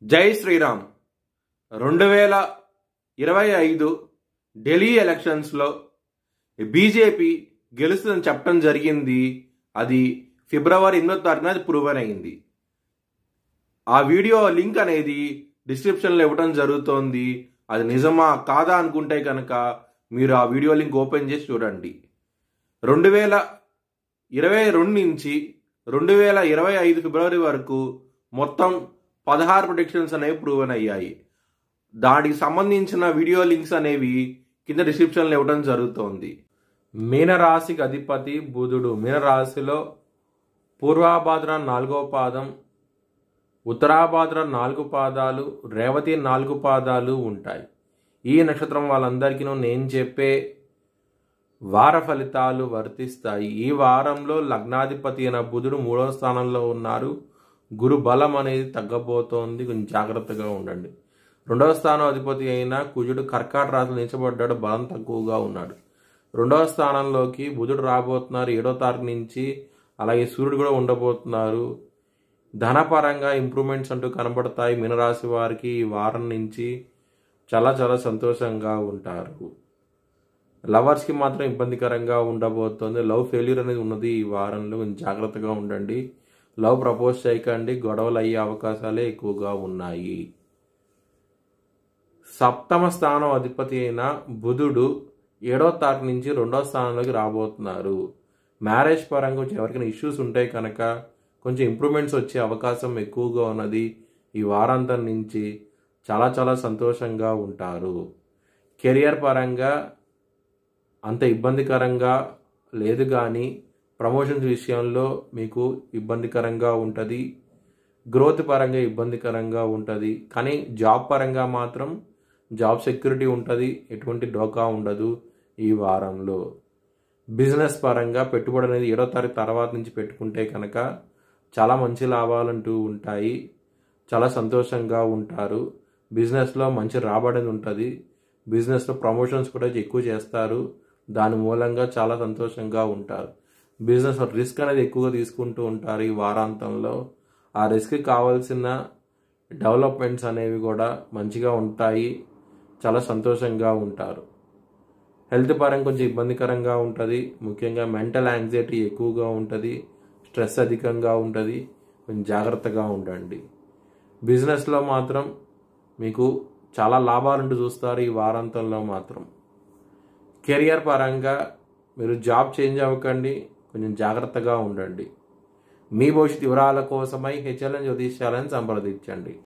జై శ్రీరామ్. 2025 ఢిల్లీ ఎలక్షన్స్లో బీజేపీ గెలుస్తుందని చెప్పడం జరిగింది. అది ఫిబ్రవరి 8వ తారీఖున అది ప్రూవన్ అయింది. ఆ వీడియో లింక్ అనేది డిస్క్రిప్షన్లో ఇవ్వడం జరుగుతోంది. అది నిజమా కాదా అనుకుంటే కనుక మీరు ఆ వీడియో లింక్ ఓపెన్ చేసి చూడండి. 2022 నుంచి 2025 ఫిబ్రవరి వరకు మొత్తం 16 ప్రొడిక్షన్స్ అనేవి ప్రూవన్ అయ్యాయి. దానికి సంబంధించిన వీడియో లింక్స్ అనేవి కింద డిస్క్రిప్షన్లో ఇవ్వడం జరుగుతోంది. మీనరాశికి అధిపతి బుధుడు. మీనరాశిలో పూర్వాభాద్ర 4వ పాదం, ఉత్తరాభాద్ర 4 పాదాలు, రేవతి 4 పాదాలు ఉంటాయి. ఈ నక్షత్రం వాళ్ళందరికీ నేను చెప్పే వార ఫలితాలు వర్తిస్తాయి. ఈ వారంలో లగ్నాధిపతి అయిన బుధుడు 3వ స్థానంలో ఉన్నారు. గురు బలం అనేది తగ్గబోతోంది, కొంచెం జాగ్రత్తగా ఉండండి. 2వ స్థానం అధిపతి అయిన కుజుడు కర్కాటక రాశిలో నిలిచబడ్డాడు, బలం తక్కువగా ఉన్నాడు. 2వ స్థానంలోకి బుధుడు రాబోతున్నారు 7వ తారీఖు నుంచి. అలాగే సూర్యుడు కూడా ఉండబోతున్నారు. ధనపరంగా ఇంప్రూవ్మెంట్స్ అంటూ కనబడతాయి. మీనరాశి వారికి ఈ వారం నుంచి చాలా చాలా సంతోషంగా ఉంటారు. లవర్స్కి మాత్రం ఇబ్బందికరంగా ఉండబోతోంది. లవ్ ఫెయిల్యూర్ అనేది ఉన్నది ఈ వారంలో, కొంచెం జాగ్రత్తగా ఉండండి. లవ్ ప్రపోజ్ చేయకండి, గొడవలు అయ్యే అవకాశాలే ఎక్కువగా ఉన్నాయి. 7వ స్థానం అధిపతి అయిన బుధుడు 7వ తారీఖు నుంచి 2వ స్థానంలోకి రాబోతున్నారు. మ్యారేజ్ పరంగా కొంచెం ఎవరికైనా ఇష్యూస్ ఉంటాయి కనుక కొంచెం ఇంప్రూవ్మెంట్స్ వచ్చే అవకాశం ఎక్కువగా ఉన్నది. ఈ వారాంతం నుంచి చాలా చాలా సంతోషంగా ఉంటారు. కెరియర్ పరంగా అంత ఇబ్బందికరంగా లేదు, కానీ ప్రమోషన్స్ విషయంలో మీకు ఇబ్బందికరంగా ఉంటుంది. గ్రోత్ పరంగా ఇబ్బందికరంగా ఉంటుంది, కానీ జాబ్ పరంగా మాత్రం జాబ్ సెక్యూరిటీ ఉంటుంది, ఎటువంటి డోకా ఉండదు ఈ వారంలో. బిజినెస్ పరంగా పెట్టుబడి అనేది 7వ తారీఖు తర్వాత నుంచి పెట్టుకుంటే కనుక చాలా మంచి లాభాలంటూ ఉంటాయి. చాలా సంతోషంగా ఉంటారు. బిజినెస్లో మంచి రాబడి ఉంటుంది. బిజినెస్లో ప్రమోషన్స్ కూడా ఎక్కువ చేస్తారు. దాని మూలంగా చాలా సంతోషంగా ఉంటారు. బిజినెస్ రిస్క్ అనేది ఎక్కువగా తీసుకుంటూ ఉంటారు ఈ వారాంతంలో. ఆ రిస్క్కి కావాల్సిన డెవలప్మెంట్స్ అనేవి కూడా మంచిగా ఉంటాయి. చాలా సంతోషంగా ఉంటారు. హెల్త్ పరంగా కొంచెం ఇబ్బందికరంగా ఉంటుంది. ముఖ్యంగా మెంటల్ యాంగ్జైటీ ఎక్కువగా ఉంటుంది, స్ట్రెస్ అధికంగా ఉంటుంది. కొంచెం జాగ్రత్తగా ఉండండి. బిజినెస్లో మాత్రం మీకు చాలా లాభాలంటూ చూస్తారు ఈ వారాంతంలో మాత్రం. కెరియర్ పరంగా మీరు జాబ్ చేంజ్ అవ్వకండి, కొంచెం జాగ్రత్తగా ఉండండి. మీ భవిష్యత్ వివరాల కోసమై హెచ్ఎల్ఎన్ జ్యోతిష్యాలను సంప్రదించండి.